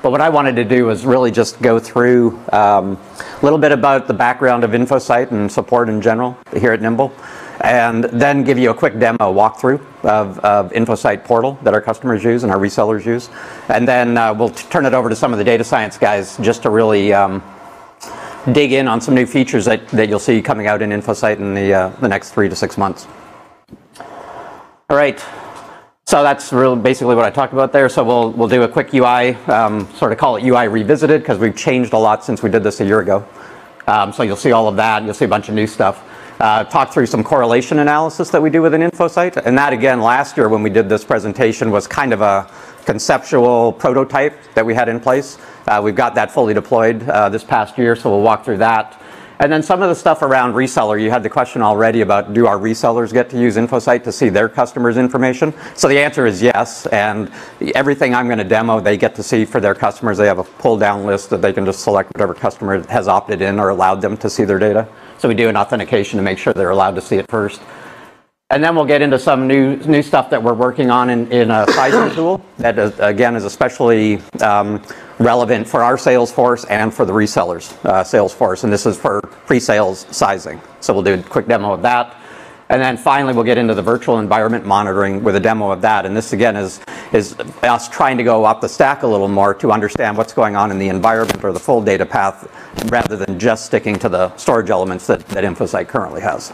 But what I wanted to do was really just go through a little bit about the background of InfoSight and support in general here at Nimble, and then give you a quick demo walkthrough of InfoSight portal that our customers use and our resellers use. And then we'll turn it over to some of the data science guys just to really dig in on some new features that you'll see coming out in InfoSight in the next 3 to 6 months. All right. So that's really basically what I talked about there. So we'll do a quick UI, sort of call it UI revisited, because we've changed a lot since we did this a year ago. So you'll see all of that. You'll see a bunch of new stuff. Talk through some correlation analysis that we do within InfoSight. And that, again, last year when we did this presentation was kind of a conceptual prototype that we had in place. We've got that fully deployed this past year, so we'll walk through that. And then some of the stuff around reseller, you had the question already about, do our resellers get to use InfoSight to see their customers' information? So the answer is yes, and everything I'm going to demo, they get to see for their customers. They have a pull-down list that they can just select whatever customer has opted in or allowed them to see their data. So we do an authentication to make sure they're allowed to see it first. And then we'll get into some new stuff that we're working on in a sizing tool that, again, is especially relevant for our sales force and for the resellers' sales force. And this is for pre-sales sizing. So we'll do a quick demo of that. And then finally, we'll get into the virtual environment monitoring with a demo of that. And this, again, is us trying to go up the stack a little more to understand what's going on in the environment or the full data path, rather than just sticking to the storage elements that InfoSight currently has.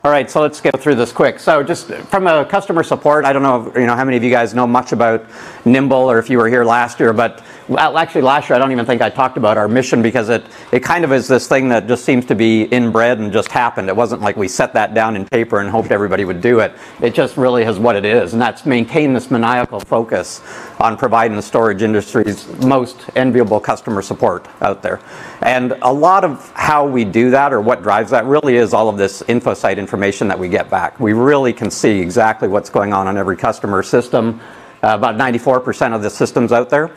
All right, so let's go through this quick. So just from a customer support, I don't know, how many of you guys know much about Nimble, or if you were here last year, but actually last year I don't even think I talked about our mission, because it kind of is this thing that just seems to be inbred and just happened. It wasn't like we set that down in paper and hoped everybody would do it. It just really is what it is, and that's maintain this maniacal focus on providing the storage industry's most enviable customer support out there. And a lot of how we do that, or what drives that, really is all of this InfoSight information that we get back. We really can see exactly what's going on every customer system. About 94% of the systems out there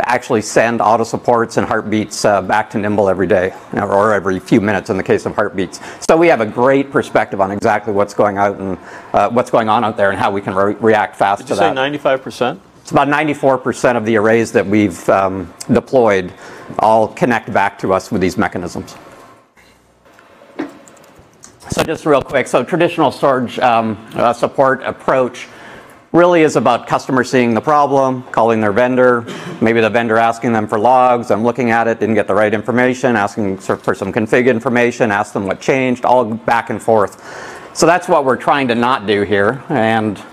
actually send auto supports and heartbeats back to Nimble every day, or every few minutes in the case of heartbeats. So we have a great perspective on exactly what's going out and what's going on out there, and how we can react fast to that. Did you say 95%? It's about 94% of the arrays that we've deployed all connect back to us with these mechanisms. So just real quick, so traditional storage support approach really is about customers seeing the problem, calling their vendor, maybe the vendor asking them for logs, I'm looking at it, didn't get the right information, asking for some config information, ask them what changed, all back and forth. So that's what we're trying to not do here, and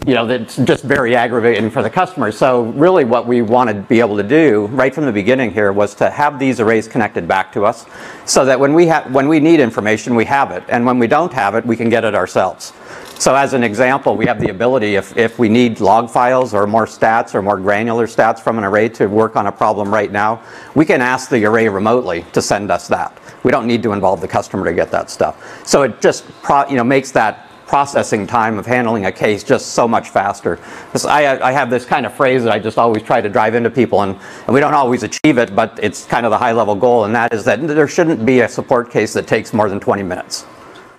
that's just very aggravating for the customer. So really what we want to be able to do right from the beginning here was to have these arrays connected back to us, so that when we need information, we have it, and when we don't have it, we can get it ourselves. So as an example, we have the ability, if we need log files or more stats or more granular stats from an array to work on a problem right now, we can ask the array remotely to send us that. We don't need to involve the customer to get that stuff. So it just makes that processing time of handling a case just so much faster. I have this kind of phrase that I just always try to drive into people, and we don't always achieve it, but it's kind of the high-level goal, and that is that there shouldn't be a support case that takes more than 20 minutes.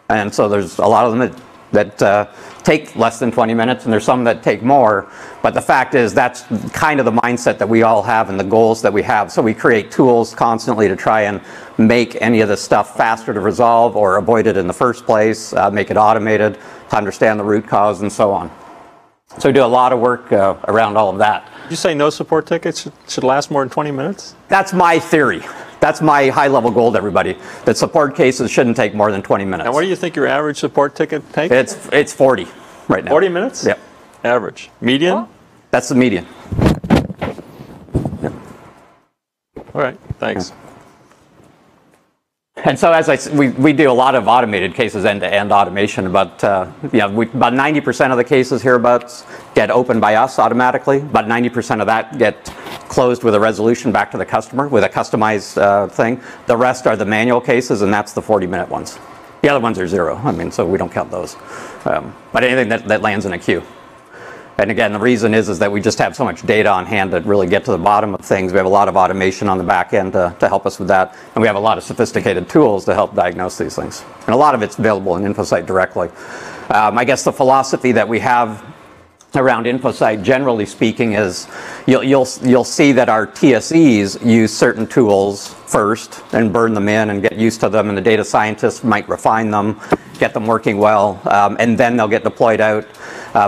And so there's a lot of them that take less than 20 minutes, and there's some that take more. But the fact is, that's kind of the mindset that we all have and the goals that we have. So we create tools constantly to try and make any of this stuff faster to resolve, or avoid it in the first place, make it automated, to understand the root cause, and so on. So we do a lot of work around all of that. Did you say no support tickets should last more than 20 minutes? That's my theory. That's my high-level goal to everybody, that support cases shouldn't take more than 20 minutes. And what do you think your average support ticket takes? It's 40 right now. 40 minutes? Yep. Average. Median? Oh. That's the median. Yep. All right, thanks. Yeah. And so as I said, we do a lot of automated cases, end-to-end automation, but about 90% of the cases hereabouts get opened by us automatically. About 90% of that get closed with a resolution back to the customer with a customized thing. The rest are the manual cases, and that's the 40-minute ones. The other ones are 0, so we don't count those. But anything that lands in a queue. And again, the reason is that we just have so much data on hand to really get to the bottom of things. We have a lot of automation on the back end to help us with that. And we have a lot of sophisticated tools to help diagnose these things. And a lot of it's available in InfoSight directly. I guess the philosophy that we have around InfoSight, generally speaking, is you'll see that our TSEs use certain tools first and burn them in and get used to them, and the data scientists might refine them, get them working well, and then they'll get deployed out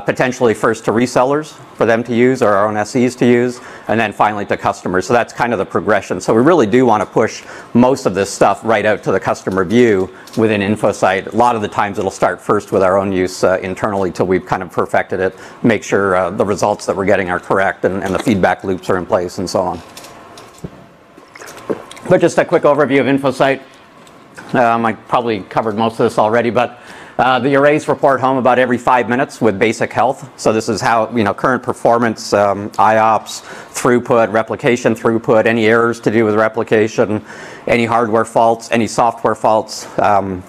potentially first to resellers for them to use, or our own SEs to use, and then finally to customers. So that's kind of the progression. So we really do want to push most of this stuff right out to the customer view within InfoSight. A lot of the times it'll start first with our own use internally till we've kind of perfected it, make sure the results that we're getting are correct and the feedback loops are in place and so on. But just a quick overview of InfoSight. I probably covered most of this already, but the arrays report home about every 5 minutes with basic health. So this is how, current performance, IOPS, throughput, replication throughput, any errors to do with replication, any hardware faults, any software faults,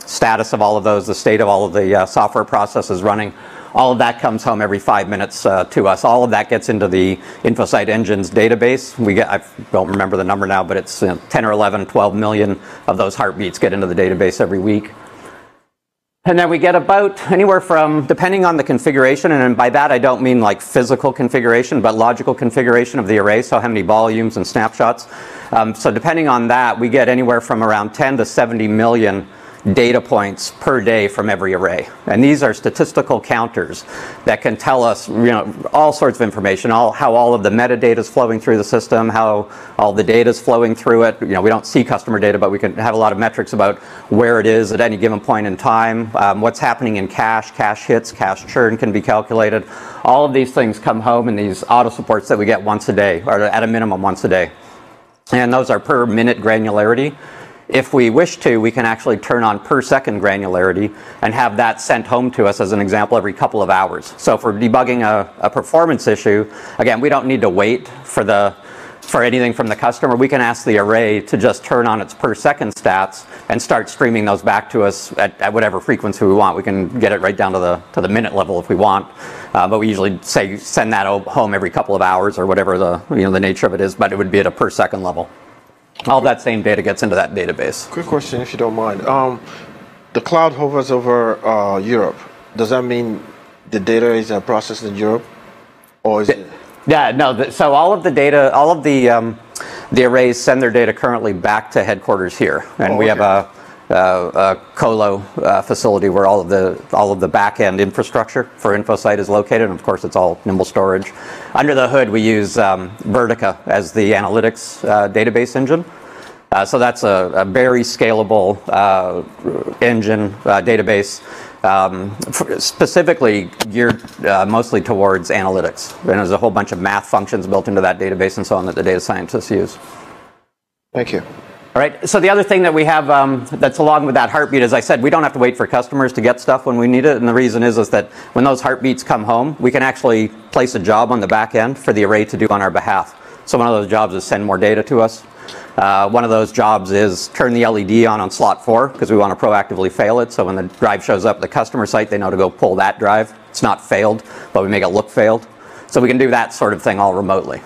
status of all of those, the state of all of the software processes running. All of that comes home every 5 minutes to us. All of that gets into the InfoSight Engines database. I don't remember the number now, but it's 10 or 11, 12 million of those heartbeats get into the database every week. And then we get about anywhere from, depending on the configuration, and by that I don't mean like physical configuration, but logical configuration of the array, so how many volumes and snapshots. So depending on that, we get anywhere from around 10 to 70 million data points per day from every array. And these are statistical counters that can tell us all sorts of information, how all of the metadata is flowing through the system, how all the data is flowing through it. We don't see customer data, but we can have a lot of metrics about where it is at any given point in time, what's happening in cache hits, cache churn can be calculated. All of these things come home in these auto supports that we get once a day, or at a minimum once a day. And those are per minute granularity. If we wish to, we can actually turn on per second granularity and have that sent home to us, as an example, every couple of hours. So if we're debugging a performance issue, again, we don't need to wait for anything from the customer. We can ask the array to just turn on its per second stats and start streaming those back to us at whatever frequency we want. We can get it right down to the minute level if we want, but we usually say send that home every couple of hours or whatever the nature of it is. But it would be at a per second level. All that same data gets into that database. Quick question, if you don't mind. The cloud hovers over Europe. Does that mean the data is processed in Europe, or is it? Yeah, no. So all of the data, all of the arrays send their data currently back to headquarters here, and we have a colo facility where all of the back-end infrastructure for InfoSight is located, and of course it's all Nimble storage. Under the hood we use Vertica as the analytics database engine. So that's a very scalable engine database, specifically geared mostly towards analytics. And there's a whole bunch of math functions built into that database and so on that the data scientists use. Thank you. All right, so the other thing that we have that's along with that heartbeat, as I said, we don't have to wait for customers to get stuff when we need it, and the reason is that when those heartbeats come home, we can actually place a job on the back end for the array to do on our behalf. So one of those jobs is send more data to us. One of those jobs is turn the LED on slot 4, because we want to proactively fail it, so when the drive shows up at the customer site, they know to go pull that drive. It's not failed, but we make it look failed. So we can do that sort of thing all remotely.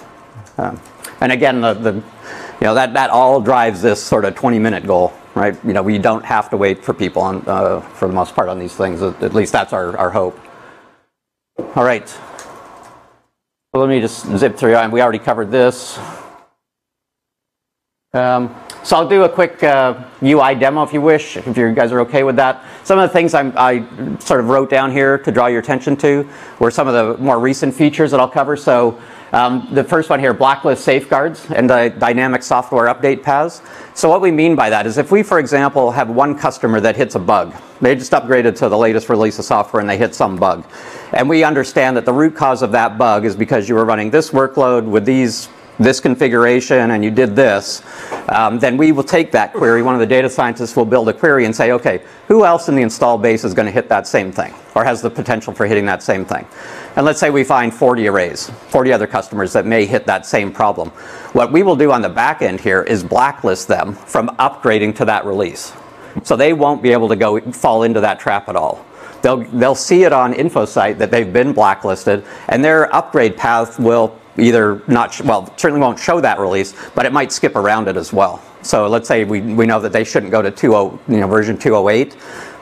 And again, that all drives this sort of 20-minute goal, right? We don't have to wait for people for the most part on these things. At least that's our hope. All right. So let me just zip through. We already covered this. So I'll do a quick UI demo if you wish, if you guys are okay with that. Some of the things I sort of wrote down here to draw your attention to were some of the more recent features that I'll cover. So the first one here, blacklist safeguards and the dynamic software update paths. So what we mean by that is if we, for example, have one customer that hits a bug, they just upgraded to the latest release of software and they hit some bug, and we understand that the root cause of that bug is because you were running this workload with this configuration and you did this, then we will take that query. One of the data scientists will build a query and say, okay, who else in the install base is going to hit that same thing or has the potential for hitting that same thing? And let's say we find 40 arrays, 40 other customers that may hit that same problem. What we will do on the back end here is blacklist them from upgrading to that release. So they won't be able to fall into that trap at all. They'll see it on InfoSight that they've been blacklisted, and their upgrade path will either certainly won't show that release, but it might skip around it as well. So let's say we know that they shouldn't go to version 208,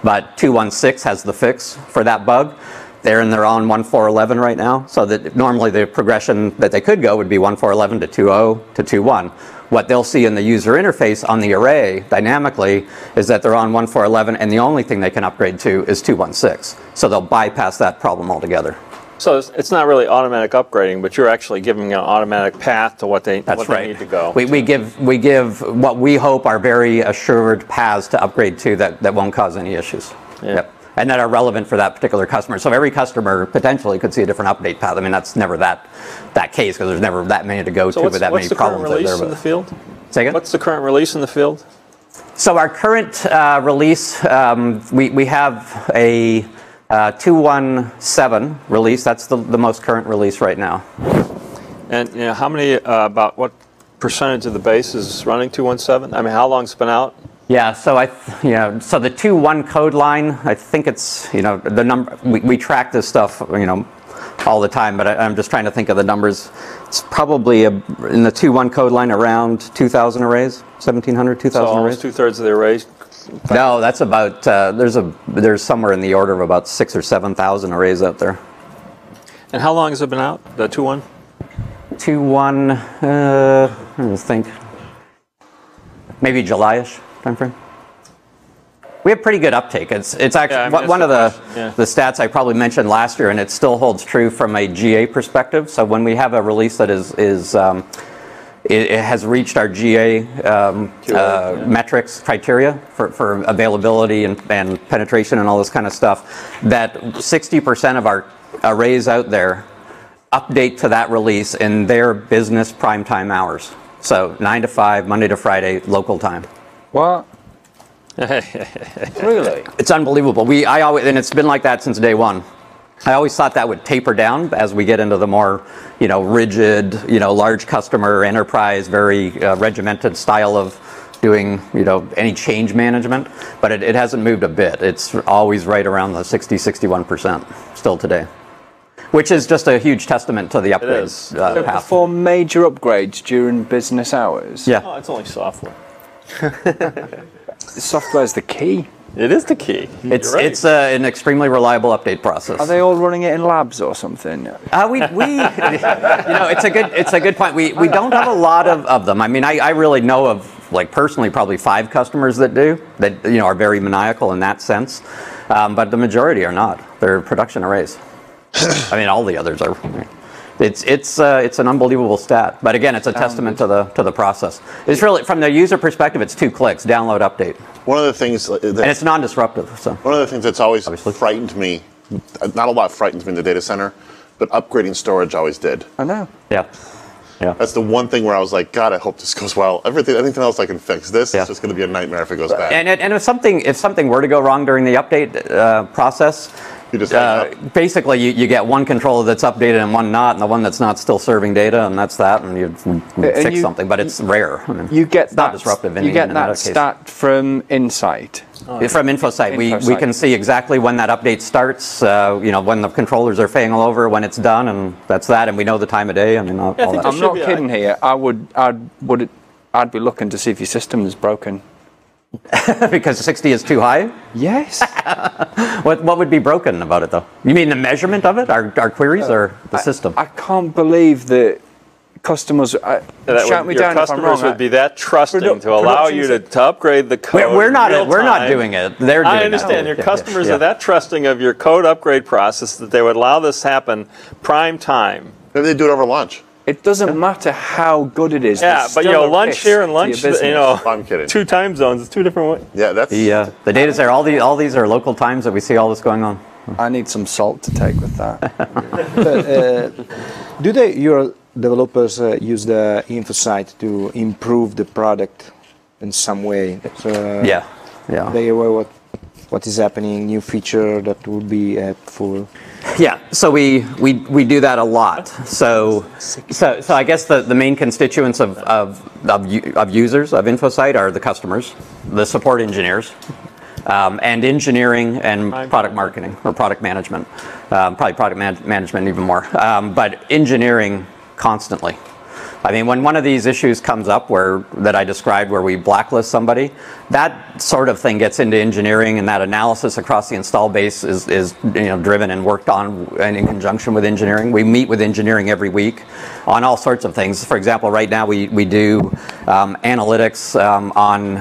but 216 has the fix for that bug. they're on 1.4.11 right now, so that normally the progression that they could go would be 1.4.11 to 2.0 to 2.1. What they'll see in the user interface on the array dynamically is that they're on 1.4.11 and the only thing they can upgrade to is 2.1.6. So they'll bypass that problem altogether. So it's not really automatic upgrading, but you're actually giving an automatic path to what they need to go. We give what we hope are very assured paths to upgrade to that won't cause any issues. Yeah. Yep. And that are relevant for that particular customer. So every customer potentially could see a different update path. I mean, that's never that case because there's never that many to go to with that many problems. What's the current release in the field? Say again? What's the current release in the field? So our current release, we have a 2.1.7 release. That's the most current release right now. And how many, about what percentage of the base is running 2.1.7? I mean, how long's it been out? Yeah, so so the 2.1 code line, I think it's, the number, we track this stuff, all the time, but I'm just trying to think of the numbers. It's probably in the 2.1 code line around 2,000 arrays, 1,700, 2,000 so arrays. So almost 2/3 of the arrays? No, that's about, there's somewhere in the order of about 6,000 or 7,000 arrays out there. And how long has it been out, the 2.1? 2.1, I think, maybe July-ish timeframe. We have pretty good uptake. It's actually one of the stats I probably mentioned last year, and it still holds true from a GA perspective. So when we have a release that it has reached our GA metrics criteria for availability and penetration and all this kind of stuff, that 60% of our arrays out there update to that release in their business prime time hours. So 9 to 5, Monday to Friday, local time. What? Really? It's unbelievable. And it's been like that since day one. I always thought that would taper down as we get into the more, rigid, large customer enterprise, very regimented style of doing, any change management. But it hasn't moved a bit. It's always right around the 60-61% still today, which is just a huge testament to the upgrades path. For major upgrades during business hours? Yeah. Oh, it's only software. Software's the key. It is the key. It's an extremely reliable update process. Are they all running it in labs or something? It's a good point. We don't have a lot of them. I mean, I really know of, personally, probably 5 customers that do, that, are very maniacal in that sense. But the majority are not. They're production arrays. I mean, all the others are. It's an unbelievable stat. But again, it's a testament to the process. It's really, from the user perspective, it's 2 clicks, download, update. One of the things and it's non-disruptive. So one of the things that's always frightened me, not a lot frightens me in the data center, but upgrading storage always did. I know. Yeah. That's the one thing where I was like, God, I hope this goes well. Anything else I can fix. This is just going to be a nightmare if it goes bad. And if something were to go wrong during the update process, you just basically you get one controller that's updated and one not, and the one that's not still serving data, and that's that, and you fix something. But it's rare. I mean, you get it's not disruptive. You get that stat from InfoSight. From InfoSight, we can see exactly when that update starts. When the controllers are failing over, when it's done, and that's that. And we know the time of day. I mean, all that. I'm not kidding here. I'd be looking to see if your system is broken. Because 60 is too high? Yes. What would be broken about it, though? You mean the measurement of it, our queries, or the system? I can't believe that customers shout me down if I'm wrong. Your customers would be that trusting to allow you to upgrade the code. We're not doing it. They're doing it. I understand. Your customers are that trusting of your code upgrade process that they would allow this to happen prime time. Maybe they do it over lunch. It doesn't matter how good it is. Yeah, but lunch here and lunch, I'm kidding. 2 time zones, it's 2 different ways. Yeah, that's the data's there. All these are local times that we see all this going on. I need some salt to take with that. Do your developers use the InfoSight to improve the product in some way? Yeah. They aware what is happening, new feature that would be helpful. Yeah, so we do that a lot. So I guess the main constituents of users of InfoSight are the customers, the support engineers, and engineering and product marketing or product management. Probably product management even more, but engineering constantly. I mean, when one of these issues comes up that I described where we blacklist somebody, that sort of thing gets into engineering, and that analysis across the install base is driven and worked on and in conjunction with engineering. We meet with engineering every week on all sorts of things. For example, right now we do analytics on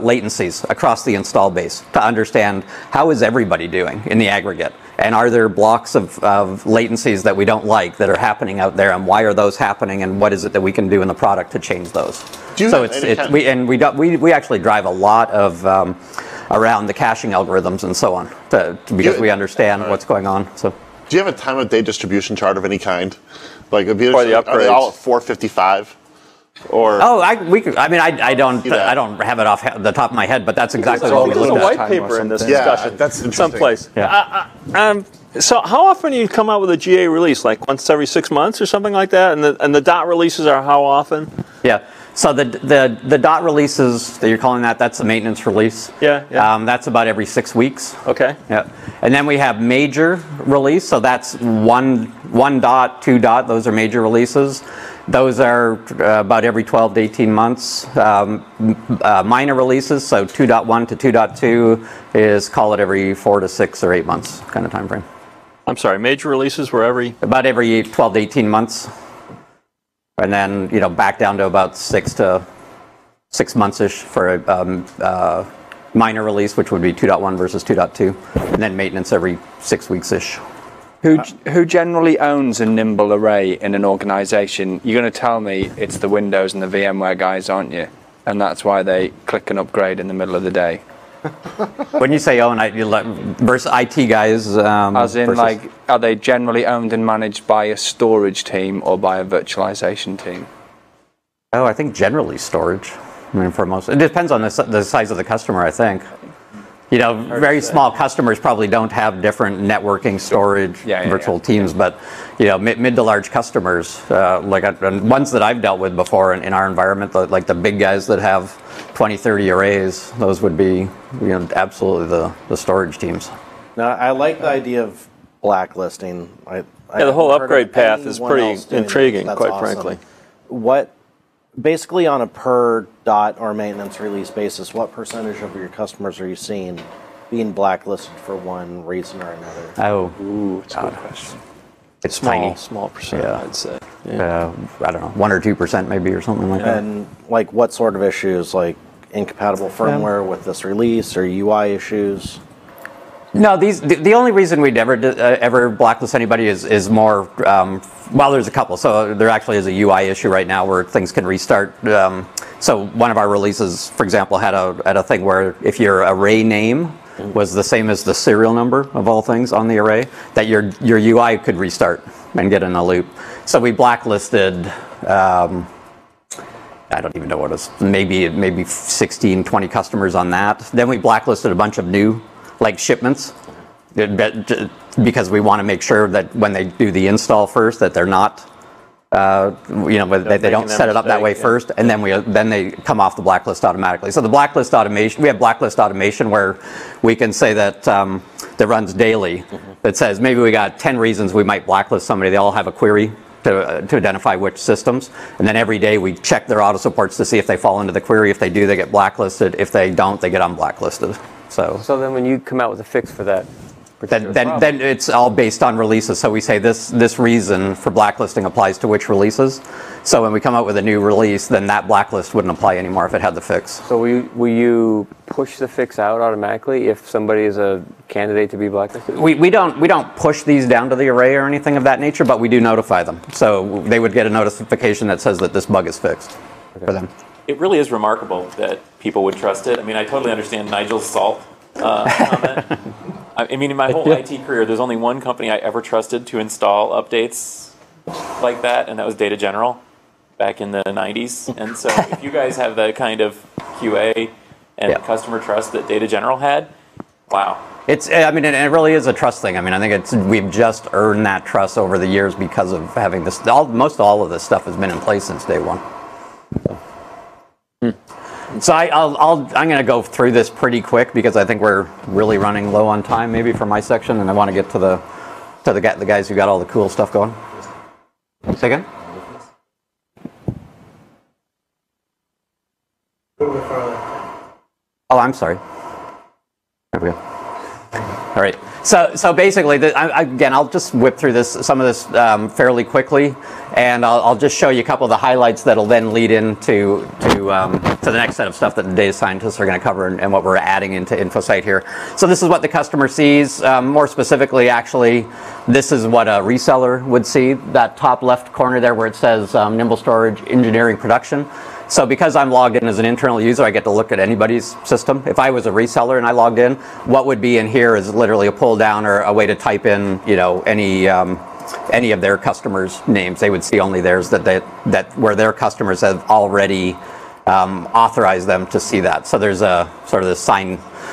latencies across the install base to understand how is everybody doing in the aggregate. And are there blocks of latencies that we don't like that are happening out there, and why are those happening, and what is it that we can do in the product to change those? So we actually drive a lot of around the caching algorithms and so on because we understand what's going on. So, do you have a time of day distribution chart of any kind? Like are the upgrades. Are they all at 455? Or I don't have it off the top of my head, but that's exactly what we looked looked at. at. White paper in this discussion. That's interesting. Someplace. Yeah. So how often do you come out with a GA release? Like once every 6 months or something like that? And the dot releases are how often? Yeah. So the dot releases that you're calling that's the maintenance release. Yeah. That's about every 6 weeks. Okay. Yeah. And then we have major release. So that's one dot, 2 dot. Those are major releases. Those are about every 12 to 18 months. Minor releases, so 2.1 to 2.2 is call it every 4 to 6 or 8 months kind of time frame. I'm sorry, major releases were about every 12 to 18 months. And then, back down to about 6 months-ish for a minor release, which would be 2.1 versus 2.2. And then maintenance every 6 weeks-ish. Who generally owns a Nimble array in an organization? You're going to tell me it's the Windows and the VMware guys, aren't you? And that's why they click and upgrade in the middle of the day. When you say own, versus IT guys, as in, are they generally owned and managed by a storage team or by a virtualization team? Oh, I think generally storage. I mean, for most, it depends on the size of the customer, I think. Very small customers probably don't have different networking, storage, virtual teams, but mid to large customers, ones that I've dealt with before in our environment, like the big guys that have 20, 30 arrays, those would be absolutely the storage teams. Now, I like the idea of blacklisting. the whole upgrade path is pretty intriguing, quite frankly. Basically, on a per dot or maintenance release basis, what percentage of your customers are you seeing being blacklisted for one reason or another? Oh, That's a good question. It's tiny. Small percent, I'd say. I don't know, 1 or 2% maybe, or something like that. And what sort of issues, like incompatible firmware with this release, or UI issues? No, the only reason we'd ever blacklist anybody is more. There's a couple. So there actually is a UI issue right now where things can restart. So one of our releases, for example, had a thing where if your array name was the same as the serial number of all things on the array, that your UI could restart and get in a loop. So we blacklisted. I don't even know what it was. Maybe 16, 20 customers on that. Then we blacklisted a bunch of new. Shipments, because we want to make sure that when they do the install first, that they're not, they don't set it up that way first, and then they come off the blacklist automatically. So the blacklist automation, we have blacklist automation where we can say that that runs daily. That says maybe we got 10 reasons we might blacklist somebody. They all have a query to identify which systems, and then every day we check their auto supports to see if they fall into the query. If they do, they get blacklisted. If they don't, they get unblacklisted. So then when you come out with a fix for that, then it's all based on releases. So we say this reason for blacklisting applies to which releases. So when we come out with a new release, then that blacklist wouldn't apply anymore if it had the fix. So will you push the fix out automatically if somebody is a candidate to be blacklisted? We don't push these down to the array or anything of that nature, but we do notify them. So they would get a notification that says that this bug is fixed for them. It really is remarkable that people would trust it. I mean, I totally understand Nigel's salt comment. I mean, in my whole IT career, there's only one company I ever trusted to install updates like that, and that was Data General back in the 90s. And so if you guys have the kind of QA and customer trust that Data General had, wow. It really is a trust thing. I mean, I think we've just earned that trust over the years because of having this. Most all of this stuff has been in place since day one. So I'm going to go through this pretty quick because I think we're really running low on time, maybe for my section, and I want to get to the guys who got all the cool stuff going. Say again? Oh, I'm sorry. There we go. All right. So basically, again, I'll just whip through some of this fairly quickly, and I'll just show you a couple of the highlights that'll then lead into to the next set of stuff that the data scientists are going to cover and what we're adding into InfoSight here. So this is what the customer sees. More specifically, actually, this is what a reseller would see. That top left corner there where it says Nimble Storage Engineering Production. So because I'm logged in as an internal user, I get to look at anybody's system. If I was a reseller and I logged in, what would be in here is literally a pull down or a way to type in, you know, any of their customers' names. They would see only theirs that where their customers have already authorized them to see that. So there's a sort of this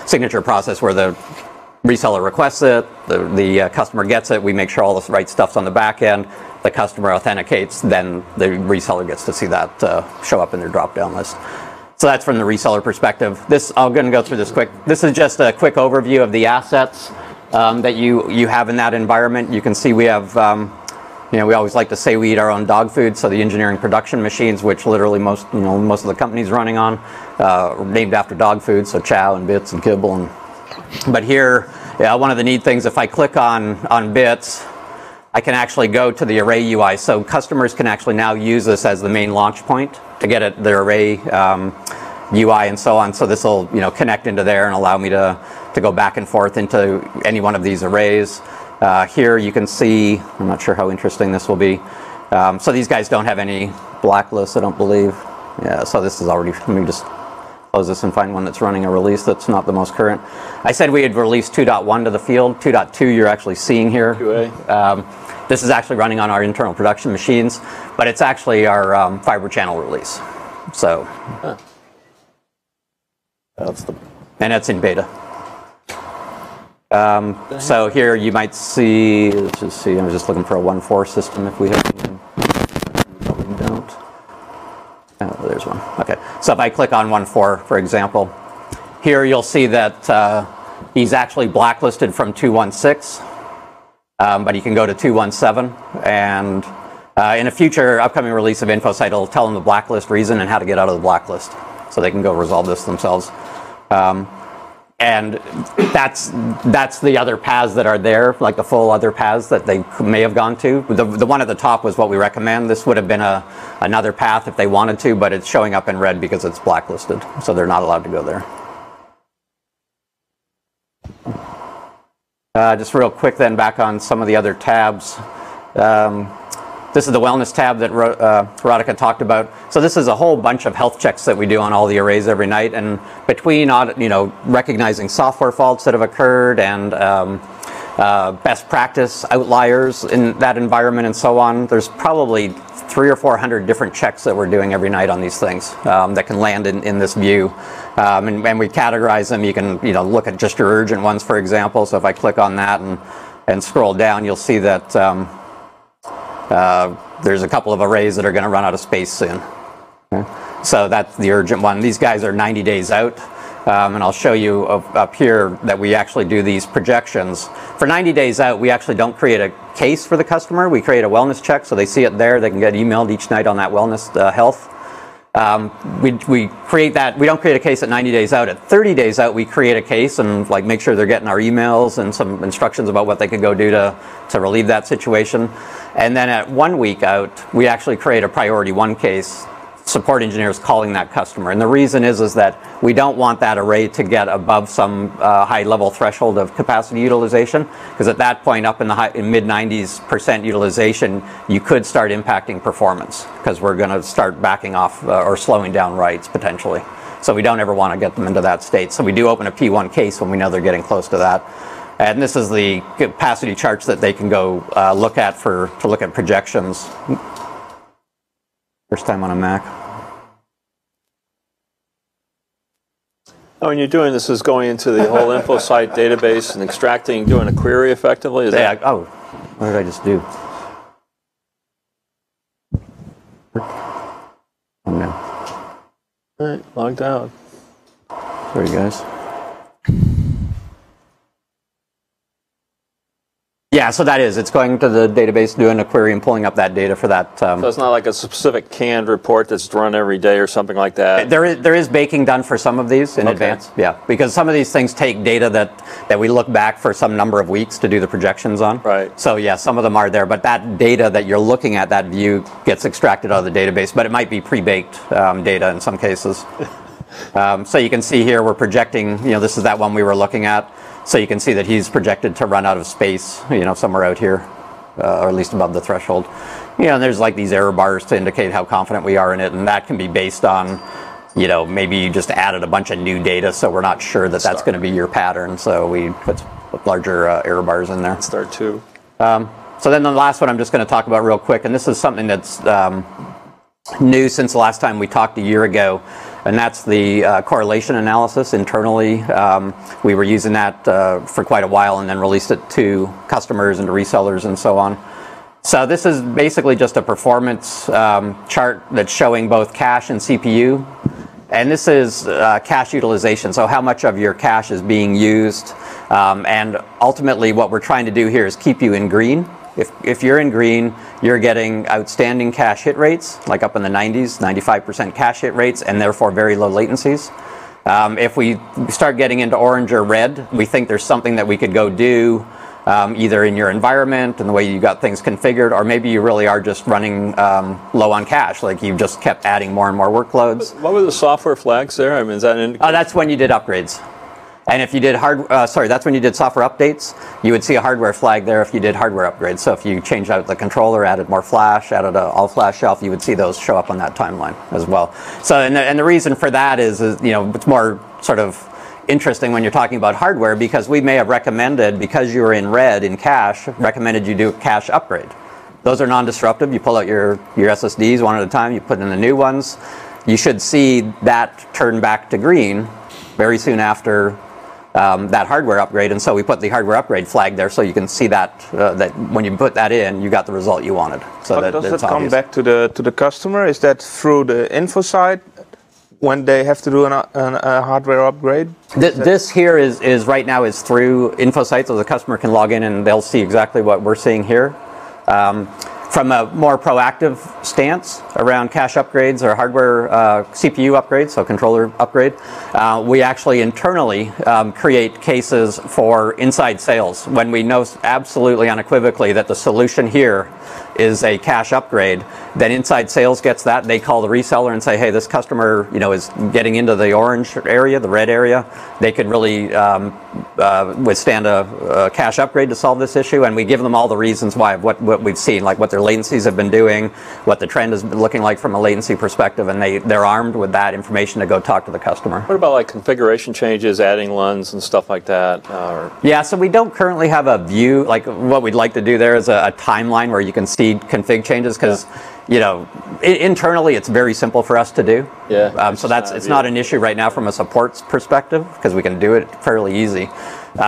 signature process where the reseller requests it, the customer gets it, we make sure all the right stuff's on the back end, the customer authenticates, then the reseller gets to see that show up in their drop-down list. So that's from the reseller perspective. I'm going to go through this quick. This is just a quick overview of the assets that you have in that environment. You can see we have, you know, we always like to say we eat our own dog food, so the engineering production machines, which literally most of the company's running on, are named after dog food, so chow and bits and kibble. But here, one of the neat things, if I click on bits, I can actually go to the array UI. So customers can actually now use this as the main launch point to get at their array UI and so on. So this will, you know, connect into there and allow me to go back and forth into any one of these arrays. Here you can see, I'm not sure how interesting this will be. So these guys don't have any blacklists, I don't believe. Yeah, so this is already, let me just close this and find one that's running a release that's not the most current. I said we had released 2.1 to the field. 2.2 you're actually seeing here. 2A. This is actually running on our internal production machines, but it's actually our fiber channel release. So, and it's in beta. So here you might see, let's just see, I'm just looking for a 1.4 system if we have one. No, we don't. Oh, there's one. Okay, so if I click on 1.4, for example, here you'll see that he's actually blacklisted from 2.16. But you can go to 2.17, and in a future upcoming release of InfoSight, it'll tell them the blacklist reason and how to get out of the blacklist, so they can go resolve this themselves. And that's the other paths that are there, like the full other paths that they may have gone to. The one at the top was what we recommend. This would have been another path if they wanted to, but it's showing up in red because it's blacklisted, so they're not allowed to go there. Just real quick then, back on some of the other tabs. This is the wellness tab that Radhika talked about. So this is a whole bunch of health checks that we do on all the arrays every night, and between recognizing software faults that have occurred and best practice outliers in that environment and so on, there's probably 300 or 400 different checks that we're doing every night on these things that can land in this view. And we categorize them. You can look at just your urgent ones, for example. So if I click on that and scroll down, you'll see that there's a couple of arrays that are going to run out of space soon. Okay. So that's the urgent one. These guys are 90 days out. And I'll show you up here that we actually do these projections. For 90 days out, we actually don't create a case for the customer. We create a wellness check, so they see it there. They can get emailed each night on that wellness health. We create that. We don't create a case at 90 days out. At 30 days out, we create a case and make sure they're getting our emails and some instructions about what they could go do to relieve that situation. And then at 1 week out, we actually create a priority 1 case. Support engineers calling that customer, and the reason is that we don't want that array to get above some high level threshold of capacity utilization, because at that point, up in the mid 90% utilization, you could start impacting performance, because we're going to start backing off or slowing down writes potentially. So we don't ever want to get them into that state. So we do open a P1 case when we know they're getting close to that. And this is the capacity charts that they can go look at to look at projections. First time on a Mac. Oh, and you're doing this is going into the whole InfoSight database and extracting, doing a query effectively? Is that? Oh, what did I just do? Oh, no. All right, logged out. Sorry, guys. Yeah, so that is. It's going to the database, doing a query, and pulling up that data for that. So it's not like a specific canned report that's run every day or something like that? There is baking done for some of these in advance, yeah. Because some of these things take data that we look back for some number of weeks to do the projections on. Right. So yeah, some of them are there, but that data that you're looking at, that view, gets extracted out of the database, but it might be pre-baked data in some cases. So you can see here we're projecting, this is that one we were looking at. So you can see that he's projected to run out of space, somewhere out here, or at least above the threshold. And there's like these error bars to indicate how confident we are in it, and that can be based on, maybe you just added a bunch of new data, so we're not sure that that's going to be your pattern. So we put larger error bars in there. Start two. So then the last one I'm just going to talk about real quick, and this is something that's new since the last time we talked a year ago. And that's the correlation analysis internally. We were using that for quite a while and then released it to customers and to resellers and so on. So this is basically just a performance chart that's showing both cache and CPU. And this is cache utilization, so how much of your cache is being used. And ultimately what we're trying to do here is keep you in green. If you're in green, you're getting outstanding cache hit rates, like up in the 90s, 95% cache hit rates, and therefore very low latencies. If we start getting into orange or red, we think there's something that we could go do either in your environment and the way you got things configured, or maybe you really are just running low on cache, like you've just kept adding more and more workloads. What were the software flags there? I mean, is that an indicator? Oh, that's when you did upgrades. And if you did that's when you did software updates, you would see a hardware flag there if you did hardware upgrades. So if you changed out the controller, added more flash, added an all-flash shelf, you would see those show up on that timeline as well. So, and the reason for that is it's more sort of interesting when you're talking about hardware, because we may have recommended, because you were in red in cache, recommended you do a cache upgrade. Those are non-disruptive. You pull out your SSDs one at a time, you put in the new ones. You should see that turn back to green very soon after that hardware upgrade, and so we put the hardware upgrade flag there, so you can see that that when you put that in, you got the result you wanted. So does that come back to the customer? Is that through the InfoSight when they have to do a hardware upgrade? This here is right now is through InfoSight, so the customer can log in and they'll see exactly what we're seeing here. From a more proactive stance around cache upgrades or hardware CPU upgrades, so controller upgrade, we actually internally create cases for inside sales when we know absolutely unequivocally that the solution here is a cache upgrade. Then inside sales gets that. They call the reseller and say, hey, this customer is getting into the orange area, the red area. They could really withstand a cache upgrade to solve this issue, and we give them all the reasons why, what we've seen, like what their latencies have been doing, what the trend has been looking like from a latency perspective, and they're armed with that information to go talk to the customer. What about like configuration changes, adding LUNs and stuff like that? Yeah, so we don't currently have a view. Like what we'd like to do there is a timeline where you can see config changes, because internally it's very simple for us to do. Yeah. So it's not an issue right now from a support perspective, because we can do it fairly easy.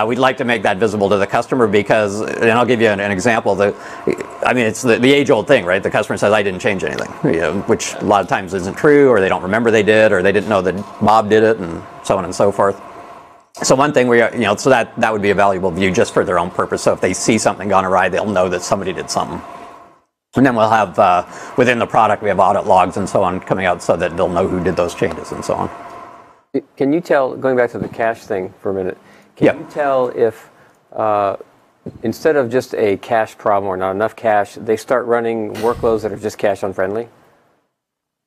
We'd like to make that visible to the customer because, and I'll give you an example. It's the age-old thing, right? The customer says, I didn't change anything, which a lot of times isn't true, or they don't remember they did, or they didn't know that Bob did it, and so on and so forth. So one thing so that would be a valuable view just for their own purpose. So if they see something gone awry, they'll know that somebody did something. And then we'll have, within the product, we have audit logs and so on coming out so that they'll know who did those changes and so on. Can you tell, going back to the cache thing for a minute, can you tell if instead of just a cache problem or not enough cache, they start running workloads that are just cache unfriendly?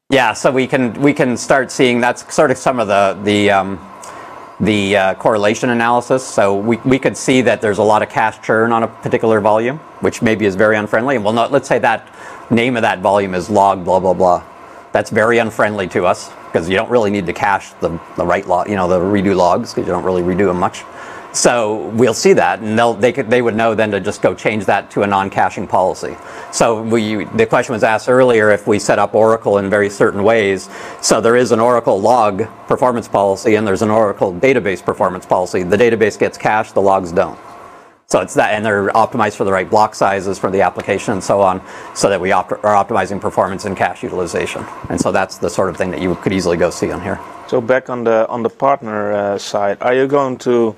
Yeah, so we can start seeing, that's sort of some of the correlation analysis. So we could see that there's a lot of cache churn on a particular volume, which maybe is very unfriendly. And let's say that name of that volume is log blah blah blah. That's very unfriendly to us, because you don't really need to cache the right log, the redo logs, because you don't really redo them much. So we'll see that, and they would know then to just go change that to a non-caching policy. So the question was asked earlier if we set up Oracle in very certain ways. So there is an Oracle log performance policy, and there's an Oracle database performance policy. The database gets cached, the logs don't. So it's that, and they're optimized for the right block sizes for the application and so on, so that we are optimizing performance and cache utilization. And so that's the sort of thing that you could easily go see on here. So back on the partner side, are you going to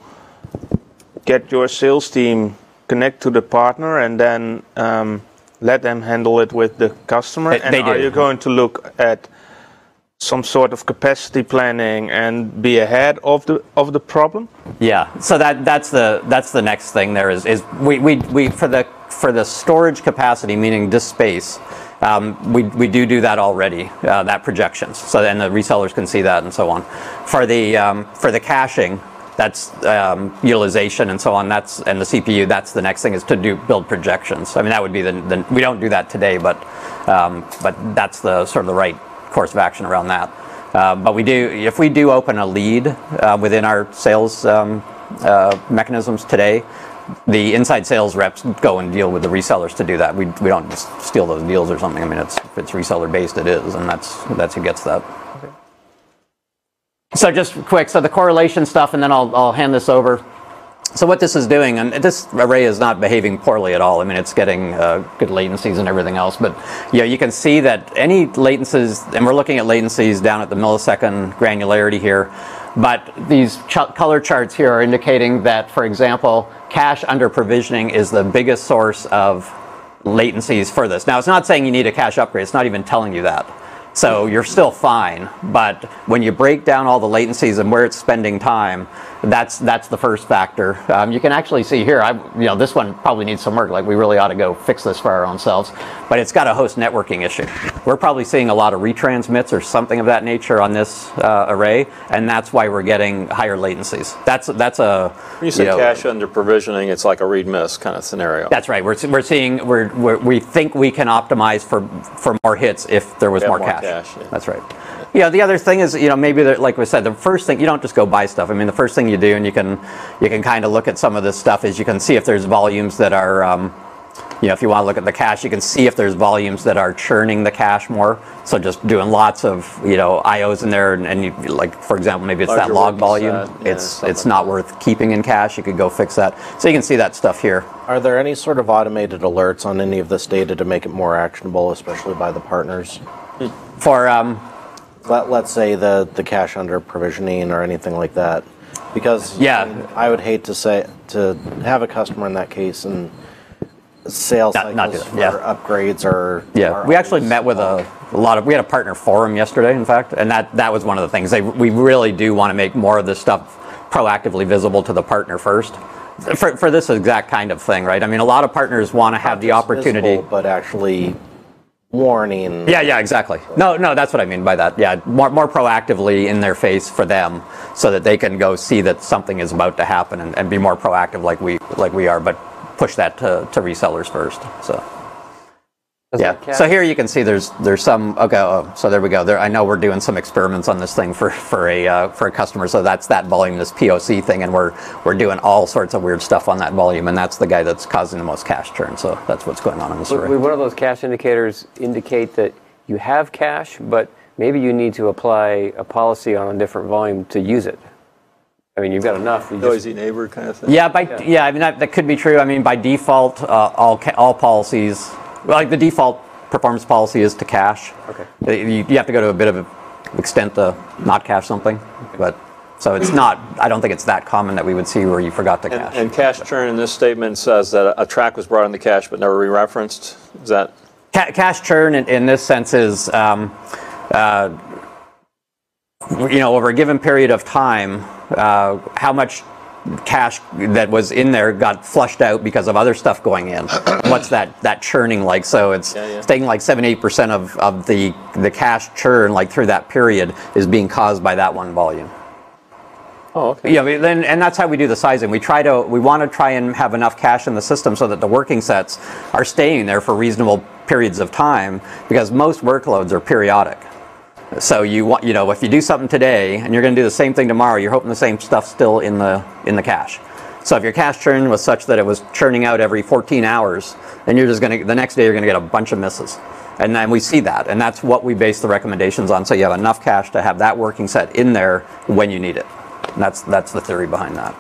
get your sales team connect to the partner and then let them handle it with the customer? And they do. Are you going to look at some sort of capacity planning and be ahead of the problem? Yeah. So that's the next thing. There is we for the storage capacity, meaning disk space. We do that already, that projections. So then the resellers can see that and so on. For the caching, that's utilization and so on. And the CPU. That's the next thing is to build projections. I mean, that would be we don't do that today, but that's the sort of the right course of action around that. But we do, if we do open a lead within our sales mechanisms today, the inside sales reps go and deal with the resellers to do that. We don't just steal those deals or something. I mean, if it's reseller based, it is, and that's who gets that. Okay. So just quick, so the correlation stuff, and then I'll hand this over. So what this is doing, and this array is not behaving poorly at all. I mean, it's getting good latencies and everything else, but you can see that any latencies, and we're looking at latencies down at the millisecond granularity here, but these color charts here are indicating that, for example, cache under provisioning is the biggest source of latencies for this. Now, it's not saying you need a cache upgrade. It's not even telling you that. So you're still fine, but when you break down all the latencies and where it's spending time, that's the first factor. You can actually see here, this one probably needs some work. Like, we really ought to go fix this for our own selves, but it's got a host networking issue. We're probably seeing a lot of retransmits or something of that nature on this array, and that's why we're getting higher latencies. That's a. When you say cache under provisioning, it's like a read-miss kind of scenario. That's right. We're seeing we think we can optimize for more hits if there was more cache. Yeah. That's right. Yeah. The other thing is, maybe like we said, the first thing, you don't just go buy stuff. I mean, the first thing you do, and you can kind of look at some of this stuff, is you can see if there's volumes that are, if you want to look at the cache, you can see if there's volumes that are churning the cache more. So just doing lots of IOs in there, and you, like, for example, maybe it's that log volume. It's not worth keeping in cache. You could go fix that. So you can see that stuff here. Are there any sort of automated alerts on any of this data to make it more actionable, especially by the partners? For let's say the cache under provisioning or anything like that, because I would hate to have a customer in that case and sales cycles for upgrades or we actually met with a lot of, we had a partner forum yesterday, in fact, and that was one of the things. We really do want to make more of this stuff proactively visible to the partner first. For this exact kind of thing, right? I mean, a lot of partners want to have the opportunity, visible, but actually warning. Yeah, exactly. No, that's what I mean by that. Yeah, more proactively in their face for them, so that they can go see that something is about to happen and be more proactive like we are, but push that to resellers first. So. Yeah. So here you can see there's some. Okay. So there we go. I know we're doing some experiments on this thing for a customer. So that's that volume, this POC thing, and we're doing all sorts of weird stuff on that volume, and that's the guy that's causing the most cache churn. So that's what's going on in this array. Would one of those cache indicators indicate that you have cache, but maybe you need to apply a policy on a different volume to use it? I mean, you've got enough. Noisy neighbor kind of thing. Yeah. I mean, that could be true. I mean, by default, all policies. Well, like the default performance policy is to cache. Okay. You have to go to a bit of an extent to not cache something, but so it's not. I don't think it's that common that we would see where you forgot to cache. And cache churn in this statement says that a track was brought into cache but never re-referenced. Is that cache churn in this sense is over a given period of time, how much cache that was in there got flushed out because of other stuff going in. What's that churning like? So it's taking like 7-8% of the cache churn, like through that period, is being caused by that one volume. Oh, okay. Yeah, and that's how we do the sizing. We want to try and have enough cache in the system so that the working sets are staying there for reasonable periods of time, because most workloads are periodic. So if you do something today and you're going to do the same thing tomorrow, you're hoping the same stuff's still in the cache. So if your cache churn was such that it was churning out every 14 hours, then the next day you're going to get a bunch of misses. And then we see that, and that's what we base the recommendations on. So you have enough cache to have that working set in there when you need it. And that's the theory behind that.